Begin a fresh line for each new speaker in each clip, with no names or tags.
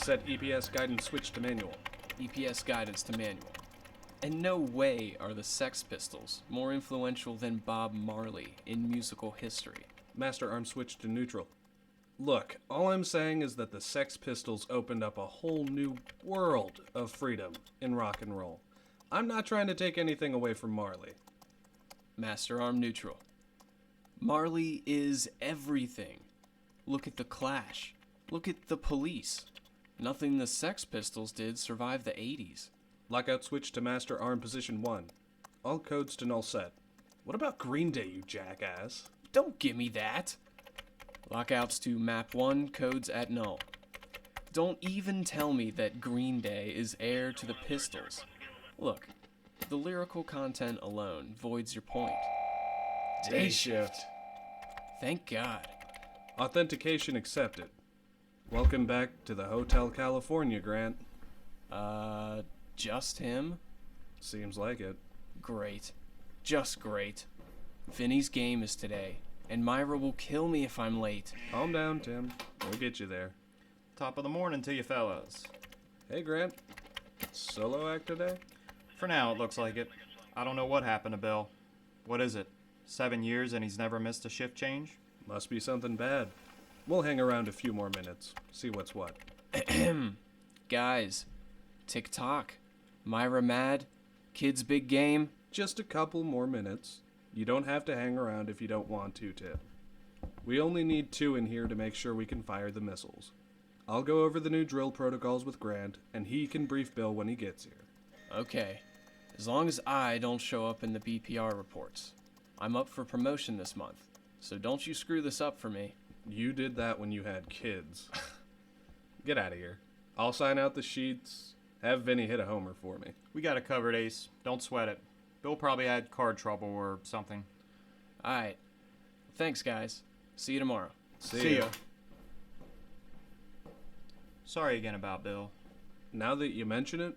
Set EPS guidance switch to manual.
EPS guidance to manual. In no way are the Sex Pistols more influential than Bob Marley in musical history.
Master arm switch to neutral. Look, all I'm saying is that the Sex Pistols opened up a whole new world of freedom in rock and roll. I'm not trying to take anything away from Marley.
Master arm neutral. Marley is everything. Look at the Clash. Look at the Police. Nothing the Sex Pistols did survived the 80s.
Lockout switch to master arm position 1. All codes to null set. What about Green Day, you jackass?
Don't give me that! Lockouts to map 1, codes at null. Don't even tell me that Green Day is heir to the Pistols. Look, the lyrical content alone voids your point.
Day shift.
Thank God.
Authentication accepted. Welcome back to the Hotel California, Grant.
Just him?
Seems like it.
Great. Just great. Vinny's game is today, and Myra will kill me if I'm late.
Calm down, Tim. We'll get you there.
Top of the morning to you fellas.
Hey, Grant. Solo act today?
For now, it looks like it. I don't know what happened to Bill. What is it? 7 years and he's never missed a shift change?
Must be something bad. We'll hang around a few more minutes, see what's what.
Guys, tick-tock. Myra mad? Kids big game?
Just a couple more minutes. You don't have to hang around if you don't want to, Tim. We only need 2 in here to make sure we can fire the missiles. I'll go over the new drill protocols with Grant, and he can brief Bill when he gets here.
Okay. As long as I don't show up in the BPR reports. I'm up for promotion this month, so don't you screw this up for me.
You did that when you had kids. Get out of here. I'll sign out the sheets. Have Vinny hit a homer for me.
We got it covered, Ace. Don't sweat it. Bill probably had card trouble or something.
Alright. Thanks, guys. See you tomorrow.
See ya.
Sorry again about Bill.
Now that you mention it,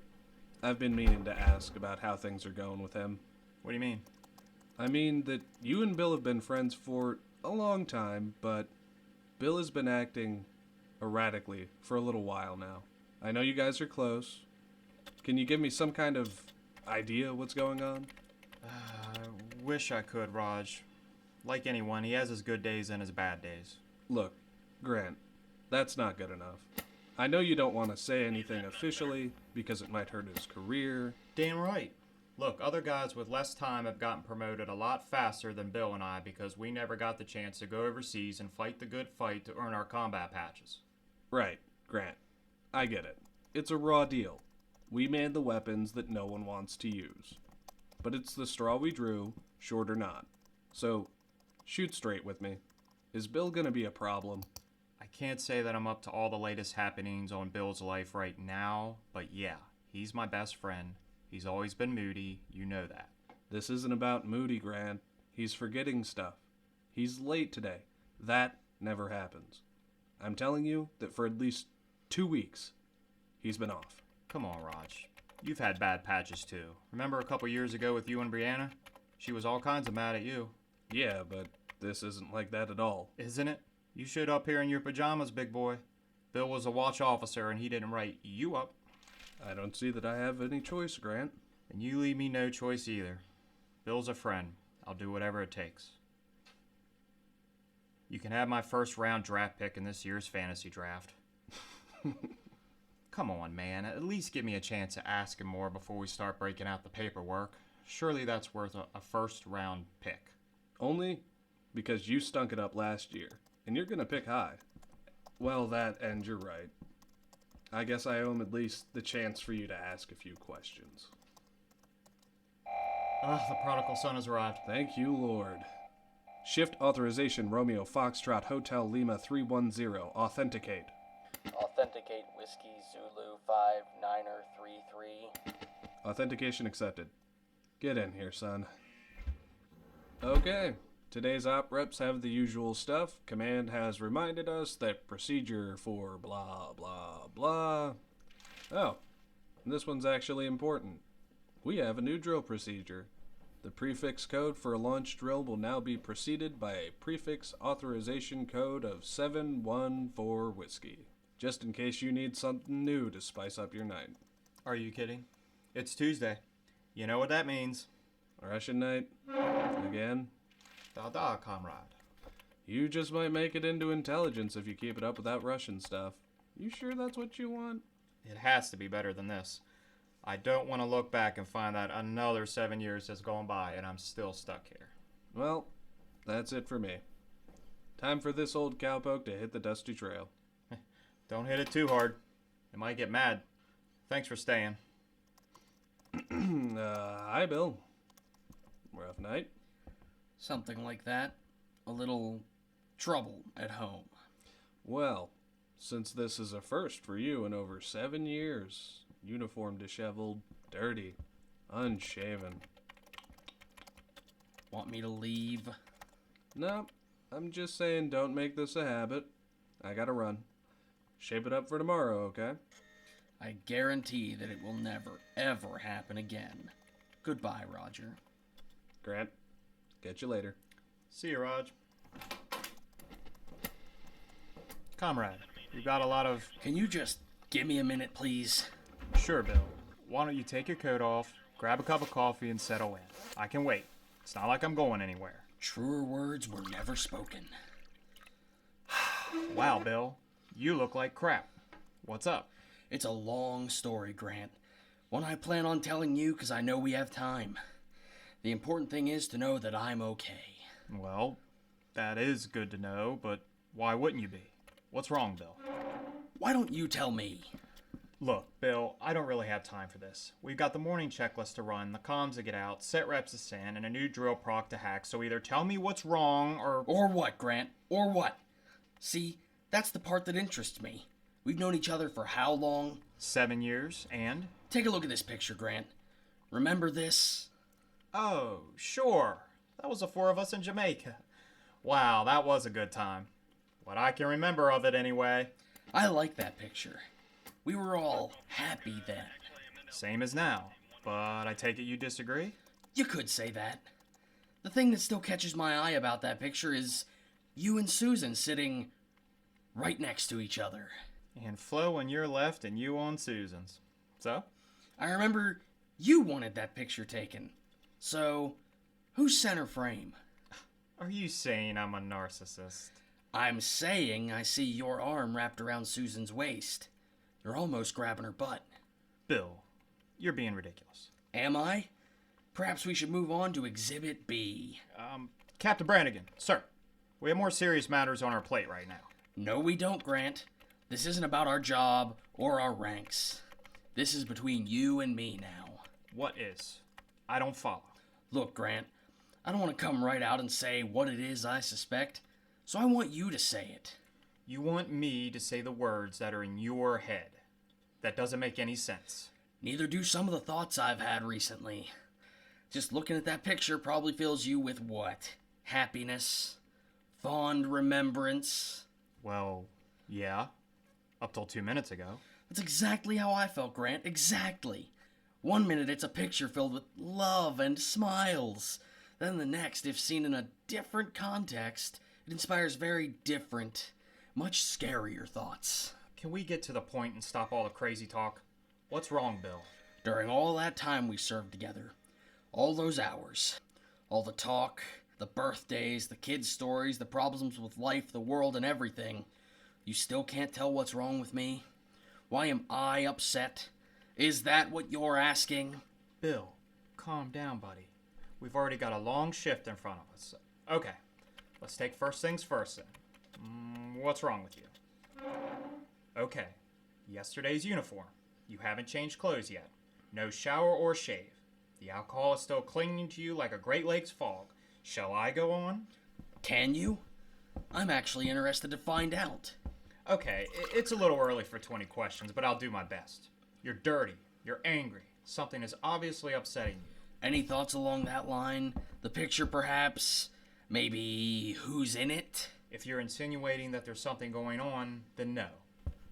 I've been meaning to ask about how things are going with him.
What do you mean?
I mean that you and Bill have been friends for a long time, but Bill has been acting erratically for a little while now. I know you guys are close. Can you give me some kind of idea what's going on?
Wish I could, Raj. Like anyone, he has his good days and his bad days.
Look, Grant, that's not good enough. I know you don't want to say anything officially because it might hurt his career.
Damn right. Look, other guys with less time have gotten promoted a lot faster than Bill and I because we never got the chance to go overseas and fight the good fight to earn our combat patches.
Right, Grant. I get it. It's a raw deal. We made the weapons that no one wants to use. But it's the straw we drew, short or not. So, shoot straight with me. Is Bill gonna be a problem?
I can't say that I'm up to all the latest happenings on Bill's life right now, but yeah, he's my best friend. He's always been moody, you know that.
This isn't about Moody, Grant. He's forgetting stuff. He's late today. That never happens. I'm telling you that for at least 2 weeks, he's been off.
Come on, Raj. You've had bad patches too. Remember a couple years ago with you and Brianna? She was all kinds of mad at you.
Yeah, but this isn't like that at all.
Isn't it? You showed up here in your pajamas, big boy. Bill was a watch officer and he didn't write you up.
I don't see that I have any choice, Grant.
And you leave me no choice either. Bill's a friend. I'll do whatever it takes. You can have my first round draft pick in this year's fantasy draft. Come on, man. At least give me a chance to ask him more before we start breaking out the paperwork. Surely that's worth a first round pick.
Only because you stunk it up last year, and you're gonna pick high. Well, that, and you're right. I guess I owe him at least the chance for you to ask a few questions.
The prodigal son has arrived.
Thank you, Lord. Shift authorization Romeo Foxtrot Hotel Lima 310. Authenticate.
Authenticate Whiskey Zulu 59er33.
Authentication accepted. Get in here, son. Okay. Today's op reps have the usual stuff. Command has reminded us that procedure for blah, blah, blah. Oh, this one's actually important. We have a new drill procedure. The prefix code for a launch drill will now be preceded by a prefix authorization code of 714 Whiskey. just in case you need something new to spice up your night.
Are you kidding? It's Tuesday. You know what that means.
Russian night? Again?
Da, comrade.
You just might make it into intelligence if you keep it up with that Russian stuff. You sure that's what you want?
It has to be better than this. I don't want to look back and find that another 7 years has gone by and I'm still stuck here.
Well, that's it for me. Time for this old cowpoke to hit the dusty trail.
Don't hit it too hard. It might get mad. Thanks for staying.
Hi, Bill. Rough night?
Something like that. A little trouble at home.
Well, since this is a first for you in over 7 years, uniform disheveled, dirty, unshaven.
Want me to leave?
No, I'm just saying don't make this a habit. I gotta run. Shape it up for tomorrow, okay?
I guarantee that it will never, ever happen again. Goodbye, Roger.
Grant, catch you later.
See you, Raj. Comrade, we've got a lot of...
Can you just give me a minute, please?
Sure, Bill. Why don't you take your coat off, grab a cup of coffee, and settle in. I can wait. It's not like I'm going anywhere.
Truer words were never spoken.
Wow, Bill. You look like crap. What's up?
It's a long story, Grant. One I plan on telling you because I know we have time. The important thing is to know that I'm okay.
Well, that is good to know, but why wouldn't you be? What's wrong, Bill?
Why don't you tell me?
Look, Bill, I don't really have time for this. We've got the morning checklist to run, the comms to get out, set reps to send, and a new drill proc to hack, so either tell me what's wrong or...
Or what, Grant? Or what? See, that's the part that interests me. We've known each other for how long?
7 years, and?
Take a look at this picture, Grant. Remember this?
Oh, sure. That was the 4 of us in Jamaica. Wow, that was a good time. What I can remember of it anyway.
I like that picture. We were all happy then.
Same as now. But I take it you disagree?
You could say that. The thing that still catches my eye about that picture is you and Susan sitting right next to each other.
And Flo on your left and you on Susan's. So?
I remember you wanted that picture taken. So, who's center frame?
Are you saying I'm a narcissist?
I'm saying I see your arm wrapped around Susan's waist. You're almost grabbing her butt.
Bill, you're being ridiculous.
Am I? Perhaps we should move on to Exhibit B.
Captain Brannigan, sir. We have more serious matters on our plate right now.
No, we don't, Grant. This isn't about our job or our ranks. This is between you and me now.
What is? I don't follow.
Look, Grant, I don't want to come right out and say what it is I suspect, so I want you to say it.
You want me to say the words that are in your head. That doesn't make any sense.
Neither do some of the thoughts I've had recently. Just looking at that picture probably fills you with what? Happiness? Fond remembrance?
Well, yeah. Up till 2 minutes ago.
That's exactly how I felt, Grant. Exactly. 1 minute it's a picture filled with love and smiles. Then the next, if seen in a different context, it inspires very different, much scarier thoughts.
Can we get to the point and stop all the crazy talk? What's wrong, Bill?
During all that time we served together, all those hours, all the talk, the birthdays, the kids' stories, the problems with life, the world, and everything, you still can't tell what's wrong with me? Why am I upset? Is that what you're asking?
Bill, calm down, buddy. We've already got a long shift in front of us. Okay, let's take first things first then. What's wrong with you? Okay, yesterday's uniform. You haven't changed clothes yet. No shower or shave. The alcohol is still clinging to you like a Great Lakes fog. Shall I go on?
Can you? I'm actually interested to find out.
Okay, it's a little early for 20 questions, but I'll do my best. You're dirty. You're angry. Something is obviously upsetting you.
Any thoughts along that line? The picture, perhaps? Maybe who's in it?
If you're insinuating that there's something going on, then no.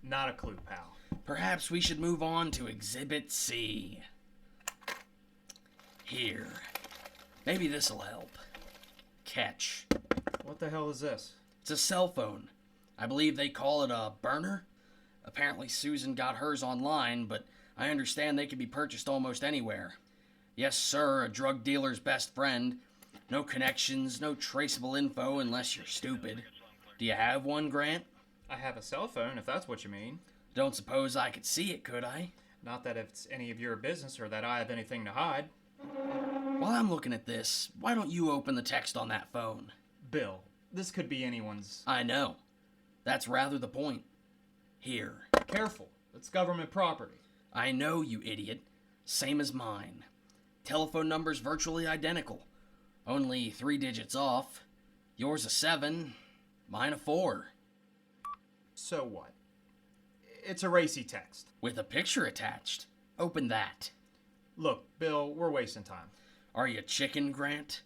Not a clue, pal.
Perhaps we should move on to Exhibit C. Here. Maybe this'll help. Catch.
What the hell is this?
It's a cell phone. I believe they call it a burner.
Apparently Susan got hers online, but I understand they can be purchased almost anywhere. Yes, sir, a drug dealer's best friend. No connections, no traceable info unless you're stupid. Do you have one, Grant?
I have a cell phone, if that's what you mean.
Don't suppose I could see it, could I?
Not that it's any of your business or that I have anything to hide.
While I'm looking at this, why don't you open the text on that phone?
Bill, this could be anyone's.
I know. That's rather the point. Here.
Careful, it's government property.
I know, you idiot. Same as mine. Telephone number's virtually identical. Only 3 digits off. Yours a 7, mine a 4.
So what? It's a racy text.
With a picture attached. Open that.
Look, Bill, we're wasting time.
Are you chicken, Grant?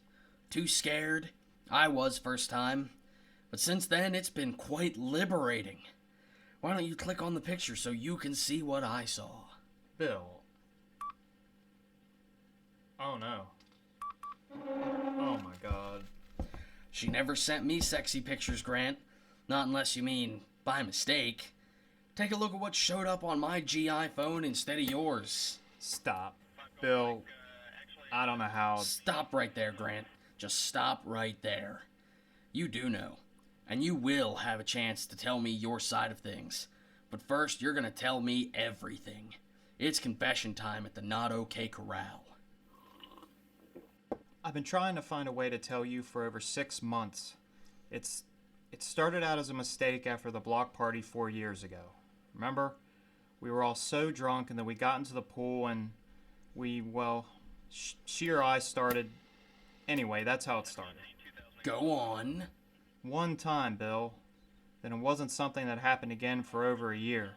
Too scared? I was first time. But since then, it's been quite liberating. Why don't you click on the picture so you can see what I saw?
Bill. Oh no. Oh my god.
She never sent me sexy pictures, Grant. Not unless you mean by mistake. Take a look at what showed up on my GI phone instead of yours.
Stop. Bill, I don't know how.
Stop right there, Grant. Just stop right there. You do know. And you will have a chance to tell me your side of things. But first, you're gonna tell me everything. It's confession time at the Not Okay Corral.
I've been trying to find a way to tell you for over 6 months. It started out as a mistake after the block party 4 years ago. Remember? We were all so drunk and then we got into the pool and she or I started. Anyway, that's how it started.
Go on.
One time, Bill. Then it wasn't something that happened again for over a year.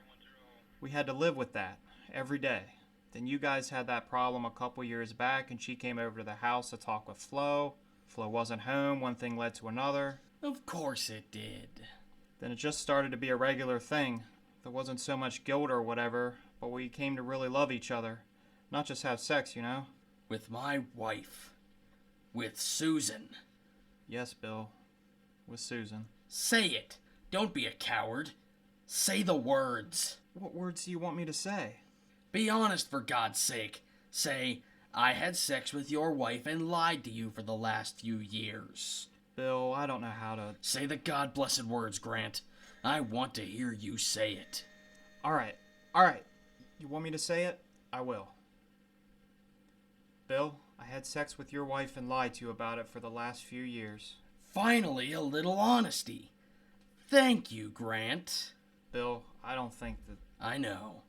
We had to live with that every day. Then you guys had that problem a couple years back and she came over to the house to talk with Flo. Flo wasn't home, one thing led to another.
Of course it did.
Then it just started to be a regular thing. There wasn't so much guilt or whatever, but we came to really love each other. Not just have sex, you know?
With my wife. With Susan.
Yes, Bill. With Susan.
Say it. Don't be a coward. Say the words.
What words do you want me to say?
Be honest, for God's sake. Say, I had sex with your wife and lied to you for the last few years.
Bill, I don't know how to...
Say the God-blessed words, Grant. I want to hear you say it.
Alright. You want me to say it? I will. Bill, I had sex with your wife and lied to you about it for the last few years.
Finally, a little honesty. Thank you, Grant.
Bill, I don't think that...
I know.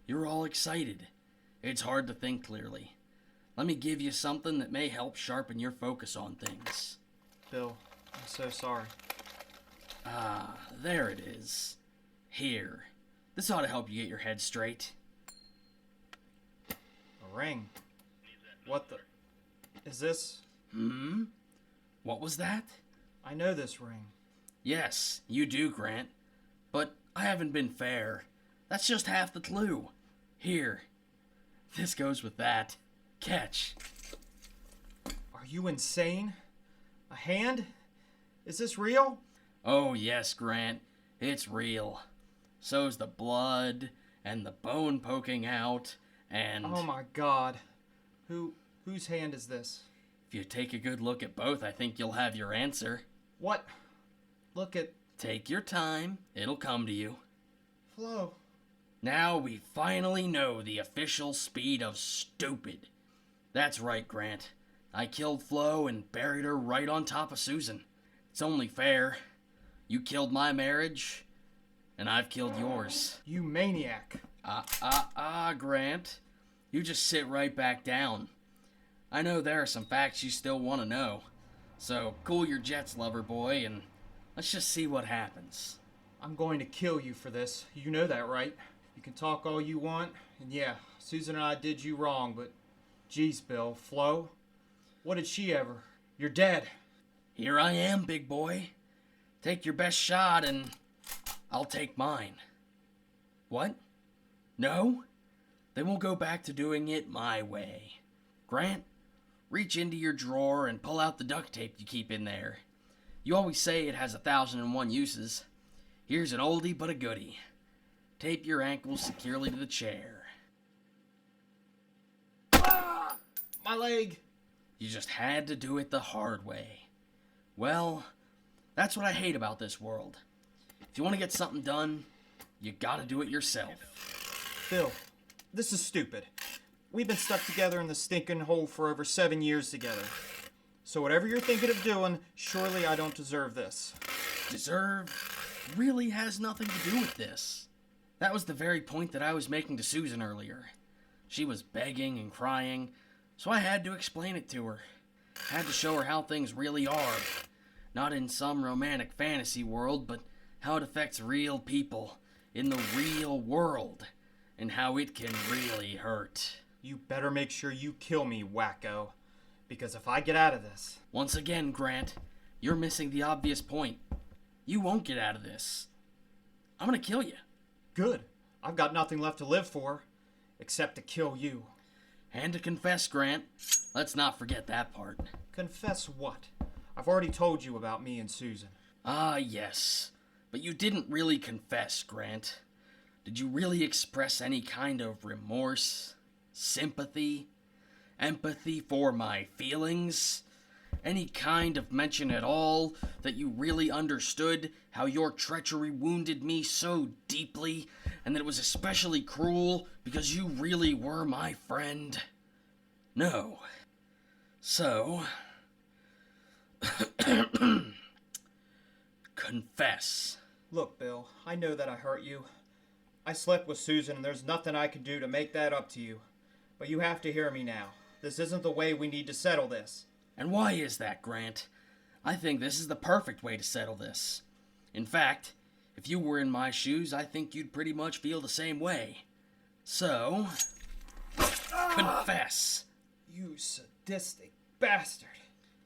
You're all excited. It's hard to think clearly. Let me give you something that may help sharpen your focus on things.
Bill, I'm so sorry.
Ah, there it is. Here. This ought to help you get your head straight.
A ring. What the... Is this...
What was that?
I know this ring.
Yes, you do, Grant. But I haven't been fair. That's just half the clue. Here. This goes with that. Catch.
Are you insane? A hand? Is this real?
Oh, yes, Grant. It's real. So's the blood, and the bone poking out, and...
Oh my god. Whose hand is this?
If you take a good look at both, I think you'll have your answer.
What? Look at...
Take your time. It'll come to you.
Flo.
Now we finally know the official speed of stupid. That's right, Grant. I killed Flo and buried her right on top of Susan. It's only fair. You killed my marriage, and I've killed yours.
You maniac.
Grant. You just sit right back down. I know there are some facts you still want to know. So cool your jets, lover boy, and let's just see what happens.
I'm going to kill you for this. You know that, right? You can talk all you want, and yeah, Susan and I did you wrong, but geez, Bill, Flo, what did she ever? You're dead.
Here I am, big boy. Take your best shot, and I'll take mine. What? No? Then we'll go back to doing it my way. Grant, reach into your drawer and pull out the duct tape you keep in there. You always say it has 1,001 uses. Here's an oldie but a goodie. Tape your ankles securely to the chair.
My leg!
You just had to do it the hard way. Well, that's what I hate about this world. If you want to get something done, you gotta do it yourself.
Bill, this is stupid. We've been stuck together in the stinking hole for over 7 years together. So whatever you're thinking of doing, surely I don't deserve this.
Deserve really has nothing to do with this. That was the very point that I was making to Susan earlier. She was begging and crying, so I had to explain it to her. Had to show her how things really are. Not in some romantic fantasy world, but how it affects real people in the real world, and how it can really hurt.
You better make sure you kill me, wacko. Because if I get out of this...
Once again, Grant, you're missing the obvious point. You won't get out of this. I'm gonna kill you.
Good. I've got nothing left to live for, except to kill you.
And to confess, Grant. Let's not forget that part.
Confess what? I've already told you about me and Susan.
Ah, yes. But you didn't really confess, Grant. Did you really express any kind of remorse, sympathy, empathy for my feelings? Any kind of mention at all that you really understood how your treachery wounded me so deeply, and that it was especially cruel because you really were my friend? No. So... confess.
Look, Bill, I know that I hurt you. I slept with Susan and there's nothing I can do to make that up to you. But you have to hear me now. This isn't the way we need to settle this.
And why is that, Grant? I think this is the perfect way to settle this. In fact, if you were in my shoes, I think you'd pretty much feel the same way. So, confess.
You sadistic bastard.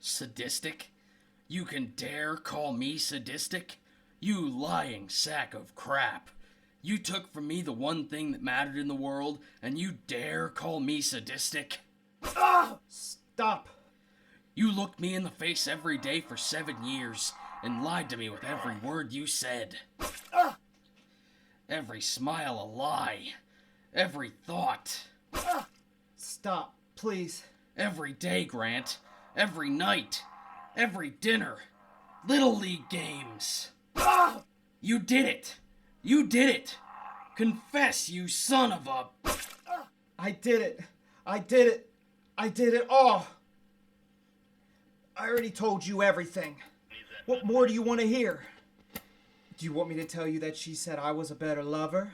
Sadistic? You can dare call me sadistic? You lying sack of crap. You took from me the one thing that mattered in the world, and you dare call me sadistic?
Stop.
You looked me in the face every day for 7 years and lied to me with every word you said. Every smile a lie. Every thought.
Stop, please.
Every day, Grant. Every night. Every dinner. Little League games. You did it. You did it. Confess, you son of a...
I did it. I did it. I did it all. I already told you everything. What more do you want to hear? Do you want me to tell you that she said I was a better lover?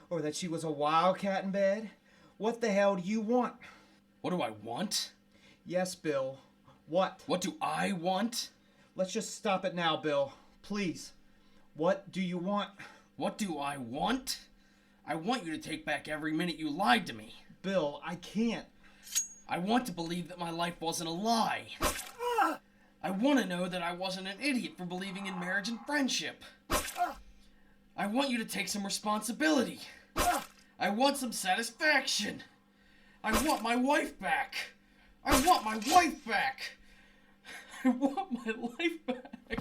Or that she was a wildcat in bed? What the hell do you want?
What do I want?
Yes, Bill. What?
What do I want?
Let's just stop it now, Bill. Please. What do you want?
What do I want? I want you to take back every minute you lied to me.
Bill, I can't.
I want to believe that my life wasn't a lie. I want to know that I wasn't an idiot for believing in marriage and friendship. I want you to take some responsibility. I want some satisfaction. I want my wife back. I want my wife back. I want my life back.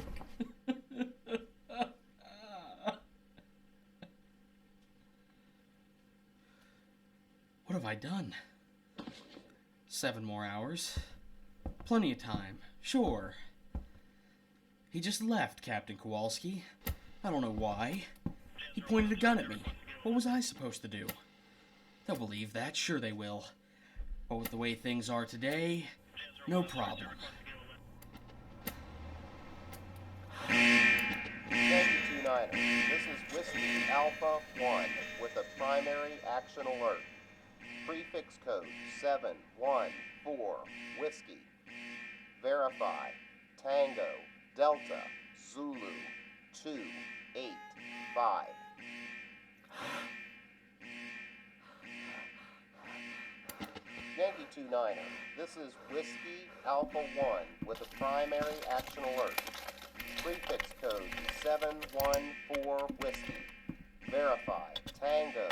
What have I done? 7 more hours. Plenty of time, sure. He just left, Captain Kowalski. I don't know why. He pointed a gun at me. What was I supposed to do? They'll believe that, sure they will. But with the way things are today, no problem.
Yankee 29er, this is Whiskey Alpha 1 with a primary action alert. Prefix code 714 Whiskey. Verify Tango Delta Zulu 285. Yankee 29er, this is Whiskey Alpha 1 with a primary action alert. Prefix code 714 Whiskey. Verify Tango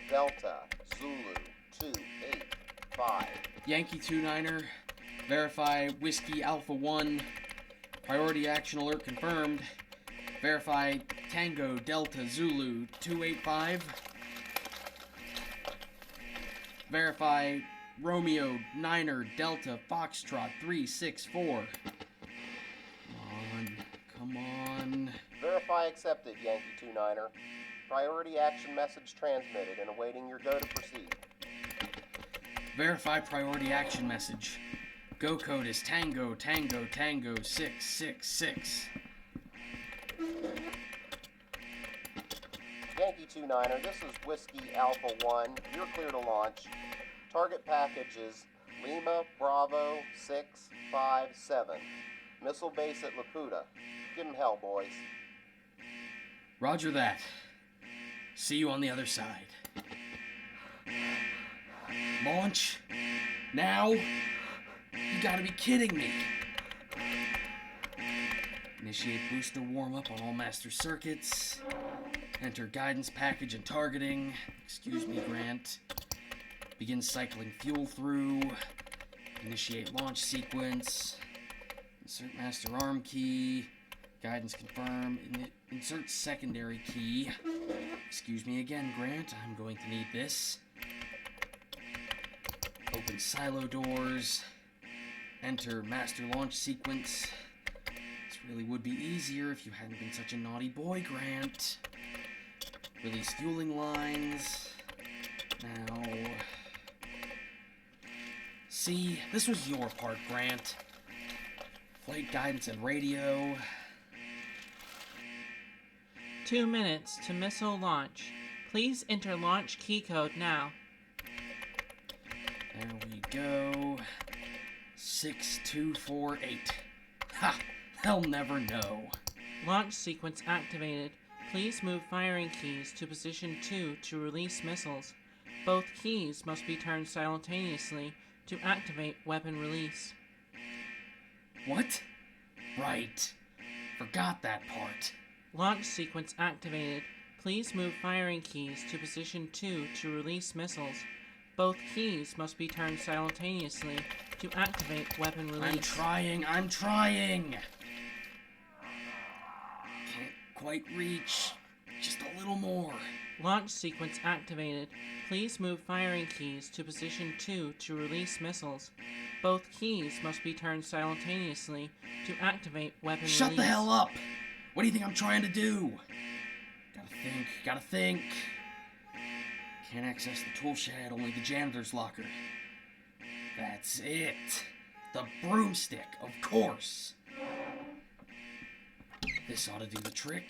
Delta Zulu 285.
Yankee 29er, verify Whiskey Alpha 1, priority action alert confirmed. Verify Tango Delta Zulu 285. Verify Romeo Niner Delta Foxtrot 364. Come on.
Verify accepted, Yankee 29er. Priority action message transmitted and awaiting your go to proceed.
Verify priority action message. Go code is Tango Tango Tango 666.
Yankee 29er, this is Whiskey Alpha 1. You're clear to launch. Target package is Lima Bravo 657. Missile base at Laputa. Give 'em hell, boys.
Roger that. See you on the other side. Launch? Now? You gotta be kidding me. Initiate booster warm-up on all master circuits. Enter guidance package and targeting. Excuse me, Grant. Begin cycling fuel through. Initiate launch sequence. Insert master arm key. Guidance confirm. Insert secondary key. Excuse me again, Grant. I'm going to need this. Open silo doors. Enter master launch sequence. This really would be easier if you hadn't been such a naughty boy, Grant. Release fueling lines. Now... See, this was your part, Grant. Flight guidance and radio.
2 minutes to missile launch. Please enter launch key code now.
There we go. 6248. Ha! They'll never know.
Launch sequence activated. Please move firing keys to position 2 to release missiles. Both keys must be turned simultaneously to activate weapon release.
What? Right. Forgot that part.
Launch sequence activated. Please move firing keys to position 2 to release missiles. Both keys must be turned simultaneously to activate weapon release.
I'm trying! Can't quite reach. Just a little more.
Launch sequence activated. Please move firing keys to position 2 to release missiles. Both keys must be turned simultaneously to activate weapon release.
Shut the hell up! What do you think I'm trying to do? Gotta think. Can't access the tool shed, only the janitor's locker. That's it. The broomstick, of course. This ought to do the trick.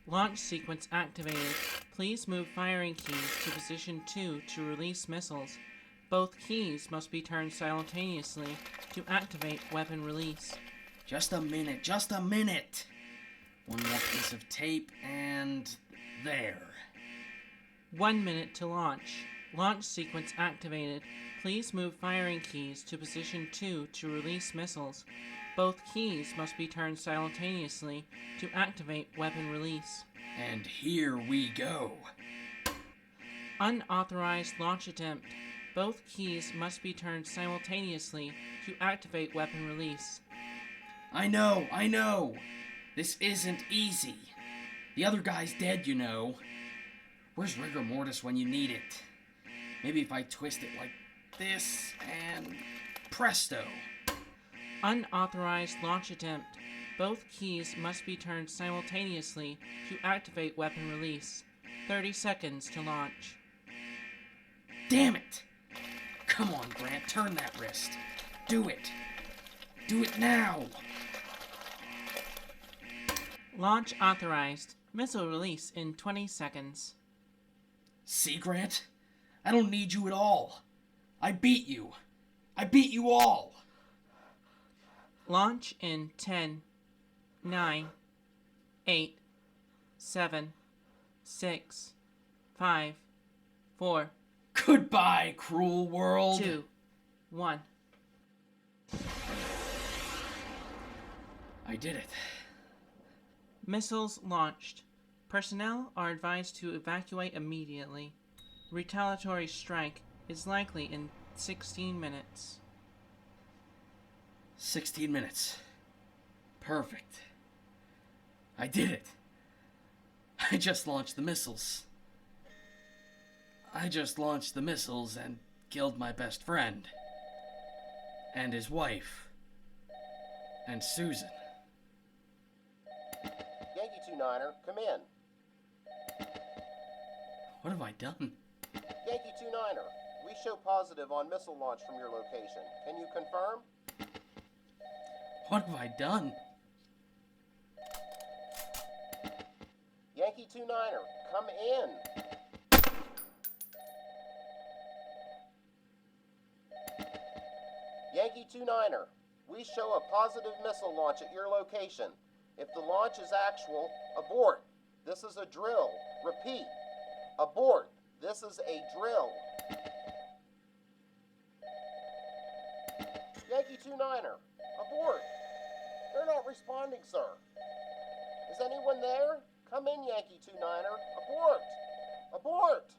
Launch sequence activated. Please move firing keys to position 2 to release missiles. Both keys must be turned simultaneously to activate weapon release.
Just a minute. One more piece of tape, and there.
1 minute to launch. Launch sequence activated. Please move firing keys to position 2 to release missiles. Both keys must be turned simultaneously to activate weapon release.
And here we go.
Unauthorized launch attempt. Both keys must be turned simultaneously to activate weapon release.
I know. This isn't easy. The other guy's dead, you know. Where's rigor mortis when you need it? Maybe if I twist it like this, and presto.
Unauthorized launch attempt. Both keys must be turned simultaneously to activate weapon release. 30 seconds to launch.
Damn it! Come on, Grant, turn that wrist. Do it. Do it now.
Launch authorized. Missile release in 20 seconds.
See, Grant? I don't need you at all. I beat you. I beat you all.
Launch in 10, 9, 8, 7, 6, 5, 4,
Goodbye, cruel world.
2, 1.
I did it.
Missiles launched. Personnel are advised to evacuate immediately. Retaliatory strike is likely in 16 minutes.
16 minutes. Perfect. I did it. I just launched the missiles. And killed my best friend. And his wife. And Susan.
Yankee 2-9er, come in.
What have I done?
Yankee 2-9er, we show positive on missile launch from your location. Can you confirm?
What have I done?
Yankee 2-9er, come in. Yankee 2-9er, we show a positive missile launch at your location. If the launch is actual, abort. This is a drill. Repeat. Abort. This is a drill. Yankee 2-9er, abort. They're not responding, sir. Is anyone there? Come in, Yankee 2-9er. Abort. Abort.